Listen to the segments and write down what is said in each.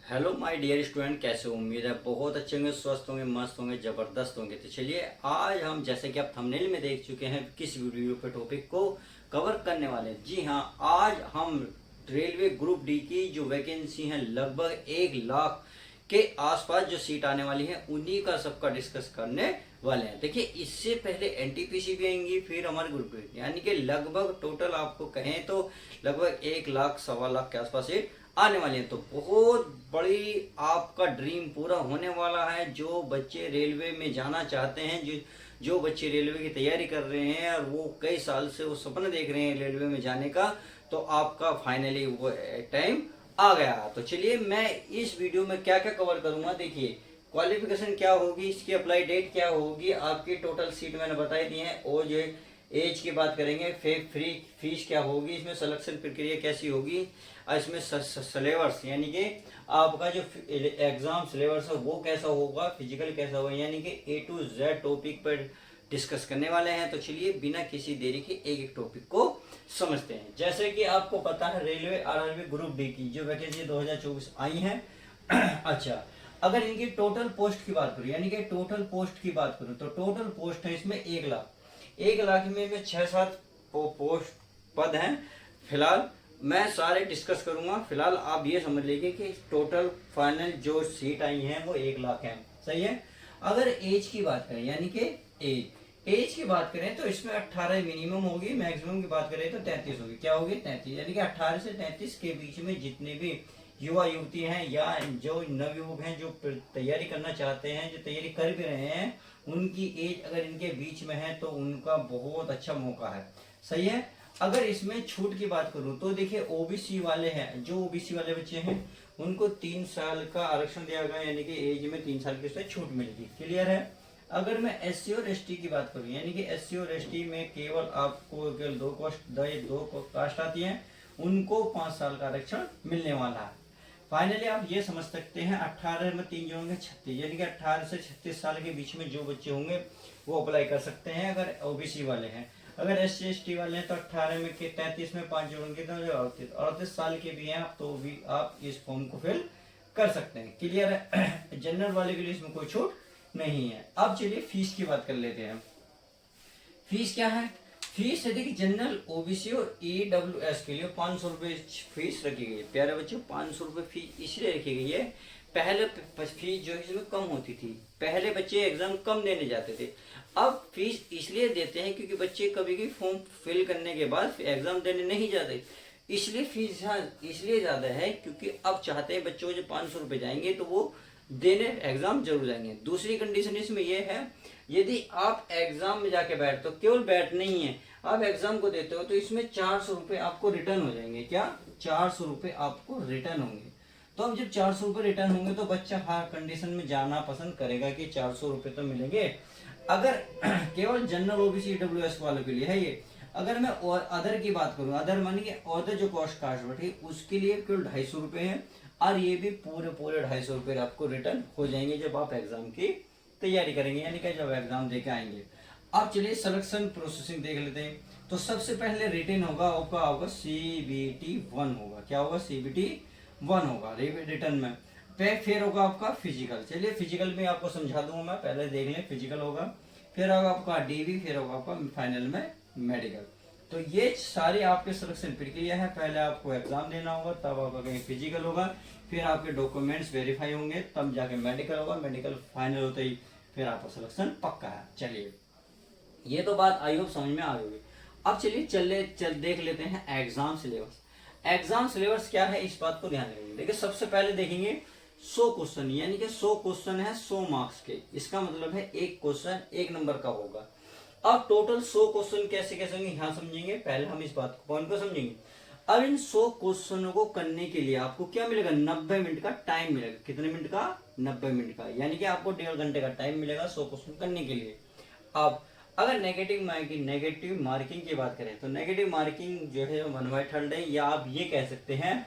Hello my dear student, कैसे हो? उम्मीद है बहुत अच्छे होंगे, स्वस्थ होंगे, मस्त होंगे, जबरदस्त होंगे। तो चलिए आज हम, जैसे कि आप थंबनेल में देख चुके हैं, किस वीडियो पे टॉपिक को कवर करने वाले हैं। जी हाँ, आज हम रेलवे ग्रुप डी की जो वैकेंसी है, लगभग 1 लाख के आसपास जो सीट आने वाली है, उन्हीं का सबका डिस्कस करने वाले हैं। देखिए, इससे पहले एनटीपीसी भी आएंगी, फिर हमारे ग्रुप डी, यानी कि लगभग टोटल आपको कहें तो लगभग 1 लाख सवा लाख के आसपास सीट आने वाली है। तो बहुत बड़ी आपका ड्रीम पूरा होने वाला है। जो बच्चे रेलवे में जाना चाहते हैं, जो बच्चे रेलवे की तैयारी कर रहे हैं और वो कई साल से वो सपना देख रहे हैं रेलवे में जाने का, तो आपका फाइनली वो टाइम आ गया। तो चलिए मैं इस वीडियो में क्या क्या कवर करूंगा। देखिए, क्वालिफिकेशन क्या होगी, इसकी अप्लाई डेट क्या होगी, आपकी टोटल सीट मैंने बताई दी है, और जो एज की बात करेंगे, फ्री फीस क्या होगी, इसमें सिलेक्शन प्रक्रिया कैसी होगी, और इसमें सिलेबस यानी कि आपका जो एग्जाम सिलेबस है वो कैसा होगा, फिजिकल कैसा होगा, यानी कि A to Z टॉपिक पर डिस्कस करने वाले हैं। तो चलिए बिना किसी देरी के एक एक टॉपिक को समझते हैं। जैसे कि आपको पता है, रेलवे आरआरबी ग्रुप डी की जो वैकेंसी 2024 आई है अच्छा, अगर इनकी टोटल पोस्ट की बात करूं, यानी कि टोटल पोस्ट की बात करूं, तो टोटल पोस्ट है इसमें 1 लाख में 6-7 पोस्ट पद हैं। फिलहाल मैं सारे डिस्कस करूंगा। फिलहाल आप ये समझ लीजिए कि टोटल फाइनल जो सीट आई हैं वो 1 लाख है। सही है। अगर एज की बात करें, यानी कि एज की बात करें, तो इसमें 18 मिनिमम होगी, मैक्सिमम की बात करें तो 33 होगी। क्या होगी? 33, यानी कि 18 से 33 के बीच में जितने भी युवा युवती हैं या जो नवयुवक हैं, जो तैयारी करना चाहते हैं, जो तैयारी कर भी रहे हैं, उनकी एज अगर इनके बीच में है तो उनका बहुत अच्छा मौका है। सही है। अगर इसमें छूट की बात करूं तो देखिए, ओबीसी वाले हैं, जो ओबीसी वाले बच्चे हैं उनको 3 साल का आरक्षण दिया गया, यानी कि एज में 3 साल की उसमें छूट मिलेगी। क्लियर है। अगर मैं एससी और एसटी की बात करूं, यानी कि एससी और एसटी में केवल आपको केवल दो कास्ट आती है, उनको 5 साल का आरक्षण मिलने वाला है। फाइनली आप ये समझ सकते हैं, 18 में 3 जोड़ेंगे 36, यानी कि 18 से 36 साल के बीच में जो बच्चे होंगे वो अप्लाई कर सकते हैं, अगर ओबीसी वाले हैं। अगर एस टी वाले हैं तो 18 में के 33 में 5 जोड़ेंगे तो 38 साल के भी हैं तो भी आप इस फॉर्म को फिल कर सकते हैं। क्लियर है। जनरल वाले के लिए इसमें कोई छूट नहीं है। अब चलिए फीस की बात कर लेते हैं। फीस क्या है? फीस है, देखिए, जनरल, ओबीसी और ईडब्ल्यूएस के लिए 500 रुपये फीस रखी गई है। प्यारे बच्चों, 500 रुपये फीस इसलिए रखी गई है, पहले फीस जो है इसमें कम होती थी, पहले बच्चे एग्जाम कम देने जाते थे। अब फीस इसलिए देते हैं क्योंकि बच्चे कभी भी फॉर्म फिल करने के बाद एग्जाम देने नहीं जाते, इसलिए फीस इसलिए ज्यादा है क्योंकि अब चाहते हैं बच्चों को जो 500 रुपये जाएंगे तो वो देने एग्जाम जरूर जाएंगे। दूसरी कंडीशन इसमें यह है, यदि आप एग्जाम में जाके बैठते हो, केवल बैठ नहीं है, आप एग्जाम को देते हो, तो इसमें 400 रुपये आपको रिटर्न हो जाएंगे। क्या? 400 रुपये आपको रिटर्न होंगे। तो अब जब 400 रुपये रिटर्न होंगे तो बच्चा हर कंडीशन में जाना पसंद करेगा कि 400 रुपये तो मिलेंगे। अगर केवल जनरल ओबीसी ईडब्ल्यूएस वालों के लिए है ये। अगर मैं और अदर की बात करूँ, अदर मानी कि अदर जो कॉस्ट कास्ट बैठी, उसके लिए केवल 250 रुपये है, और ये भी पूरे 250 रुपये आपको रिटर्न हो जाएंगे जब आप एग्जाम की तैयारी करेंगे, यानी कि जब एग्जाम देके आएंगे। अब चलिए सिलेक्शन प्रोसेसिंग देख लेते हैं। तो सबसे पहले रिटन होगा आपका होगा CBT 1 होगा। क्या होगा? CBT 1 होगा रिटर्न में। फिर होगा आपका फिजिकल। चलिए फिजिकल में आपको समझा दूंगा मैं, पहले देख लें। फिजिकल होगा, फिर होगा आपका DV, फिर होगा आपका फाइनल में मेडिकल। तो ये सारी आपके सिलेक्शन प्रक्रिया है। पहले आपको एग्जाम देना होगा, तब आपका कहीं फिजिकल होगा, फिर आपके डॉक्यूमेंट्स वेरीफाई होंगे, तब जाके मेडिकल होगा, मेडिकल फाइनल होते ही फिर आपका सिलेक्शन पक्का है। चलिए, ये तो बात आई होप समझ में आ गई। अब चलिए देख लेते हैं एग्जाम सिलेबस। एग्जाम सिलेबस क्या है, इस बात को ध्यान रखेंगे। देखिए, सबसे पहले देखेंगे 100 क्वेश्चन, यानी कि 100 क्वेश्चन है 100 मार्क्स के। इसका मतलब है एक क्वेश्चन 1 नंबर का होगा। अब टोटल 100 क्वेश्चन कैसे कैसे होंगे यहाँ समझेंगे। पहले हम इस बात को पॉइंट को समझेंगे। अब इन 100 क्वेश्चनों को करने के लिए आपको क्या मिलेगा? 90 मिनट का टाइम मिलेगा। कितने मिनट का? 90 मिनट का, यानी कि आपको 1.5 घंटे का टाइम मिलेगा 100 क्वेश्चन करने के लिए। अब अगर नेगेटिव मार्किंग की बात करें, तो नेगेटिव मार्किंग जो है 1/3 है, या आप ये कह सकते हैं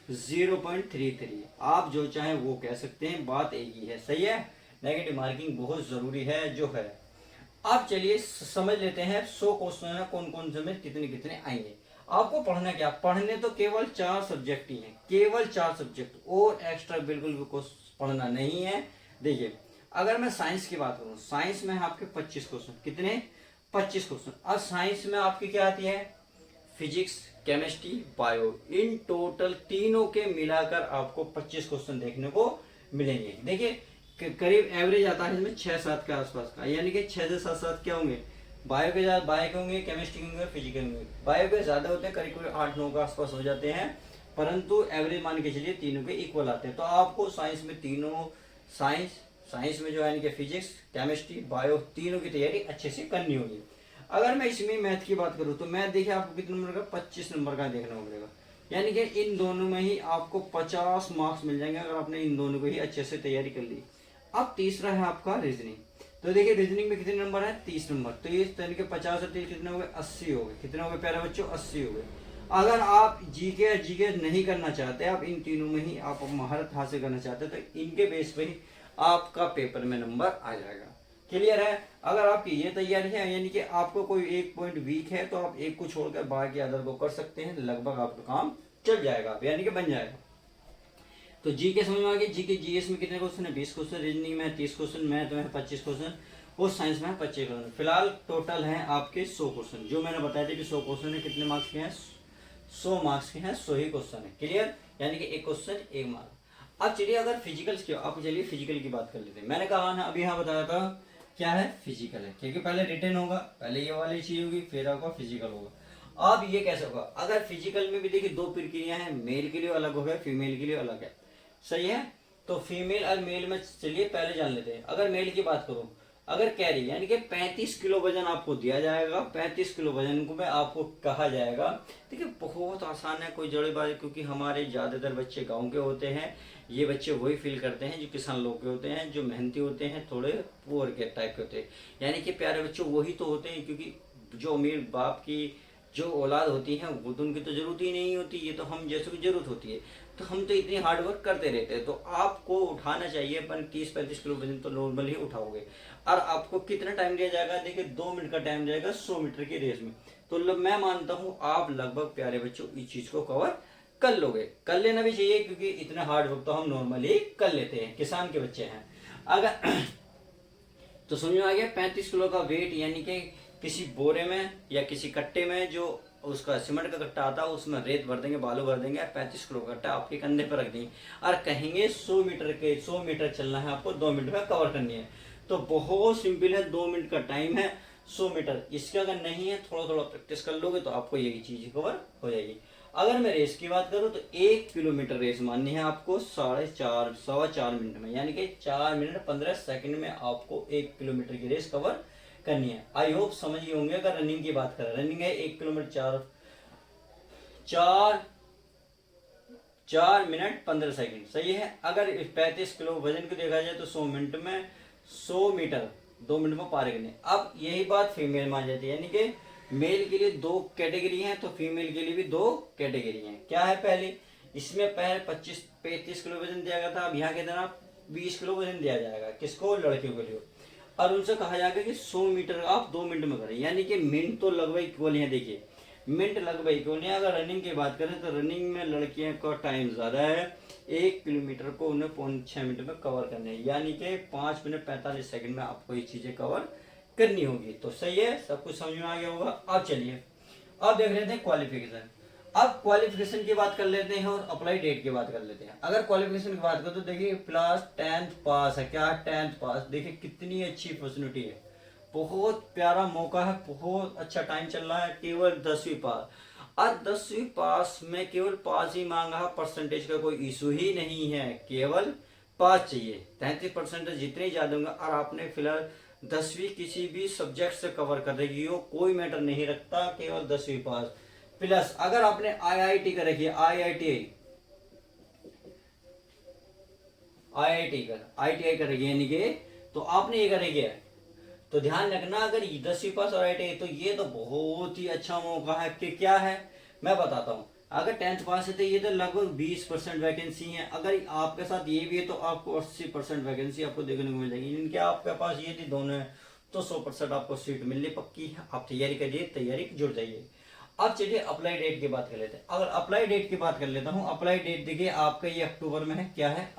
0.33। आप जो चाहे वो कह सकते हैं, बात एक ही है। सही है। नेगेटिव मार्किंग बहुत जरूरी है जो है। अब चलिए समझ लेते हैं 100 क्वेश्चन है, कौन कौन से में कितने कितने आएंगे। आपको पढ़ना क्या, पढ़ने तो केवल 4 सब्जेक्ट ही हैं, केवल 4 सब्जेक्ट, और एक्स्ट्रा बिल्कुल भी कुछ पढ़ना नहीं है। देखिए अगर मैं साइंस की बात करूं, साइंस में आपके 25 क्वेश्चन, कितने, 25 क्वेश्चन। अब साइंस में आपकी क्या आती है, physics, chemistry, bio, in total तीनों के मिलाकर आपको 25 क्वेश्चन देखने को मिलेंगे। देखिए करीब एवरेज आता है इसमें 6-7 के आसपास का, यानी कि 6 से 7 क्या होंगे, बायो के ज्यादा, बायो के होंगे, केमिस्ट्री के होंगे, फिजिक्स के होंगे। बायो के ज्यादा होते हैं, करीब करीब 8-9 के आसपास हो जाते हैं, परंतु एवरेज मान के चलिए तीनों के इक्वल आते हैं। तो आपको साइंस में तीनों, साइंस में जो है कि फिजिक्स, केमिस्ट्री, बायो, तीनों की तैयारी अच्छे से करनी होगी। अगर मैं इसमें मैथ की बात करूँ तो मैथ देखिए आपको कितने नंबर का, 25 नंबर का देखना पड़ेगा, यानी कि इन दोनों में ही आपको 50 मार्क्स मिल जाएंगे अगर आपने इन दोनों को ही अच्छे से तैयारी कर ली। अब तीसरा है आपका रीजनिंग। तो देखिए रीजनिंग में कितने नंबर है, 30 नंबर। तो ये तरीके 50 और 30 कितने हो गए, 80 हो गए। कितने हो गए प्यारे बच्चों, 80 हो गए। अगर आप जीके नहीं करना चाहते, आप इन तीनों में ही आप महारत हासिल करना चाहते हैं, तो इनके बेस पे ही आपका पेपर में नंबर आ जाएगा। क्लियर है। अगर आपकी ये तैयारी है, यानी कि आपको कोई एक पॉइंट वीक है, तो आप एक को छोड़कर बाकी अदर को कर सकते हैं, लगभग आपका काम चल जाएगा, यानी कि बन जाएगा। तो जीके समझ में आ गया। जीके जीएस में कितने क्वेश्चन है, 20 क्वेश्चन, रीजनिंग में 30 क्वेश्चन, मैथ में 25 क्वेश्चन, और साइंस में 25 क्वेश्चन। फिलहाल टोटल है आपके 100 क्वेश्चन, जो मैंने बताया था कि 100 क्वेश्चन है, कितने मार्क्स के हैं, 100 मार्क्स के हैं, 100 ही क्वेश्चन है। क्लियर, यानी कि एक क्वेश्चन 1 मार्क। अब चलिए अगर फिजिकल्स की, अब चलिए फिजिकल की बात कर लेते हैं। मैंने कहा ना अभी यहाँ बताया था क्या है, फिजिकल है, क्योंकि पहले रिटन होगा, पहले ये वाली चीज होगी, फिर आपका फिजिकल होगा। अब ये कैसे होगा, अगर फिजिकल में भी देखिए 2 प्रक्रियाएं हैं, मेल के लिए अलग हो गया, फीमेल के लिए अलग है, सही है। तो फीमेल और मेल में चलिए पहले जान लेते हैं। अगर मेल की बात करूं, अगर कैरी यानी कि 35 किलो वजन आपको दिया जाएगा, 35 किलो वजन को में आपको कहा जाएगा। देखिए बहुत आसान है, कोई जड़ी बात, क्योंकि हमारे ज्यादातर बच्चे गांव के होते हैं, ये बच्चे वही फील करते हैं जो किसान लोग के होते हैं, जो मेहनती होते हैं, थोड़े पुअर के टाइप के होते हैं, यानी कि प्यारे बच्चों वही तो होते हैं, क्योंकि जो अमीर बाप की जो औलाद होती है वो तो उनकी तो जरूरत ही नहीं होती, ये तो हम जैसे की जरूरत होती है। तो हम तो इतनी हार्ड वर्क करते रहते हैं, तो आपको उठाना चाहिए, पर 30-35 किलो वजन तो नॉर्मल ही उठाओगे। और आपको कितना टाइम दिया जाएगा, देखिए 2 मिनट का टाइम जाएगा 100 मीटर की रेस में। तो मैं मानता हूँ आप लगभग प्यारे बच्चों इस चीज को कवर कर लोगे, कर लेना भी चाहिए, क्योंकि इतना हार्ड वर्क तो हम नॉर्मली कर लेते हैं, किसान के बच्चे हैं। अगर तो समझ में आ गया, 35 किलो का वेट, यानी कि किसी बोरे में या किसी कट्टे में, जो उसका सीमेंट का कट्टा आता है, उसमें रेत भर देंगे, बालू भर देंगे, 35 किलो का कट्टा आपके कंधे पर रख देंगे और कहेंगे 100 मीटर चलना है, आपको 2 मिनट में कवर करनी है। तो बहुत सिंपल है, 2 मिनट का टाइम है, 100 मीटर। इसका अगर नहीं है, थोड़ा थोड़ा प्रैक्टिस कर लोगे तो आपको ये चीज कवर हो जाएगी। अगर मैं रेस की बात करूं तो 1 किलोमीटर रेस माननी है आपको 4.5 मिनट में, यानी कि 4 मिनट 15 सेकंड में आपको 1 किलोमीटर की रेस कवर करनी है। आई होप समझ गए होंगे। अगर रनिंग की बात करें, रनिंग है 1 किलोमीटर 4 मिनट 15 सेकंड, सही है। अगर 35 किलो वजन को देखा जाए तो 100 मिनट में 100 मीटर 2 मिनट में पार करने। अब यही बात फीमेल में आ जाती है, यानी कि मेल के लिए 2 कैटेगरी हैं, तो फीमेल के लिए भी 2 कैटेगरी हैं। क्या है, पहले इसमें पहले 35 किलो वजन दिया गया था, अब यहाँ के तरह 20 किलो वजन दिया जाएगा, किसको, लड़कियों के लिए। और उनसे कहा जाएगा कि 100 मीटर आप 2 मिनट में करें, यानी कि मिनट तो लगभग इक्वल है। देखिए मिनट लगभग इक्वल है। अगर रनिंग की बात करें तो रनिंग में लड़कियों का टाइम ज्यादा है, 1 किलोमीटर को उन्हें 5.6 मिनट में कवर करने हैं, यानी कि 5 मिनट 45 सेकंड में आपको ये चीजें कवर करनी होगी। तो सही है, सब कुछ समझ में आ गया होगा। अब चलिए अब देख लेते हैं क्वालिफिकेशन। अब क्वालिफिकेशन की बात कर लेते हैं और अप्लाई डेट की बात कर लेते हैं। अगर क्वालिफिकेशन की बात करें तो देखिए क्लास 10th पास है, क्या 10th पास, देखिए कितनी अच्छी अपॉर्चुनिटी है, बहुत प्यारा मौका है, बहुत अच्छा टाइम चल रहा है। केवल 10वीं पास, और 10वीं पास में केवल पास ही मांगा, परसेंटेज का कोई इशू ही नहीं है, केवल पास चाहिए। 33% जितने ज्यादा होंगे, और आपने फिलहाल 10वीं किसी भी सब्जेक्ट से कवर कर रही हो, कोई मैटर नहीं रखता, केवल 10वीं पास प्लस। अगर आपने आईआईटी कर रखी है, आईआईटीआई कर रखी है, यानी कि तो आपने ये करेंगे, तो ध्यान रखना, अगर 10वीं पास और आईआईटी तो ये तो बहुत ही अच्छा मौका है। कि क्या है मैं बताता हूँ। अगर 10th पास है तो ये तो लगभग 20% वैकेंसी है, अगर आपके साथ ये भी है तो आपको 80% वैकेंसी आपको देखने को मिल जाएगी। इनके आपके पास ये दोनों है तो 100% आपको सीट मिलनी पक्की है। आप तैयारी करिए, तैयारी जुड़ जाइए। अब चलिए अप्लाई डेट की बात कर लेते हैं। अगर अप्लाई डेट की बात कर लेता हूं, अप्लाई डेट देखिए आपका ये अक्टूबर में है, क्या है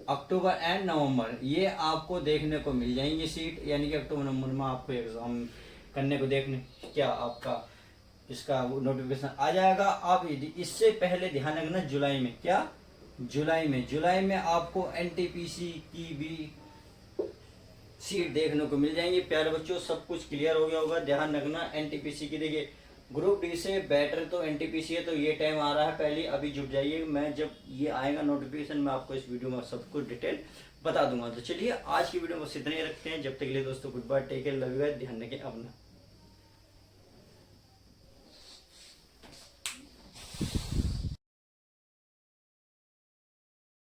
अक्टूबर एंड नवंबर, ये आपको देखने को मिल जाएंगी सीट, यानी कि अक्टूबर नवंबर में आपको एग्जाम करने को देखने क्या आपका इसका नोटिफिकेशन आ जाएगा। आप इससे पहले ध्यान रखना जुलाई में, क्या जुलाई में आपको एनटीपीसी की भी सीट देखने को मिल जाएंगी। प्यारे बच्चों सब कुछ क्लियर हो गया होगा, ध्यान रखना एनटीपीसी की। देखिए ग्रुप डी से बेटर तो एनटीपीसी है, तो ये टाइम आ रहा है, पहले अभी जुट जाइए, मैं जब ये आएगा नोटिफिकेशन मैं आपको इस वीडियो में सब कुछ डिटेल बता दूंगा। तो चलिए आज की वीडियो में बस इतना ही रखते हैं, जब तक के लिए दोस्तों good bye, take care, love you guys, ध्यान रखें अपना।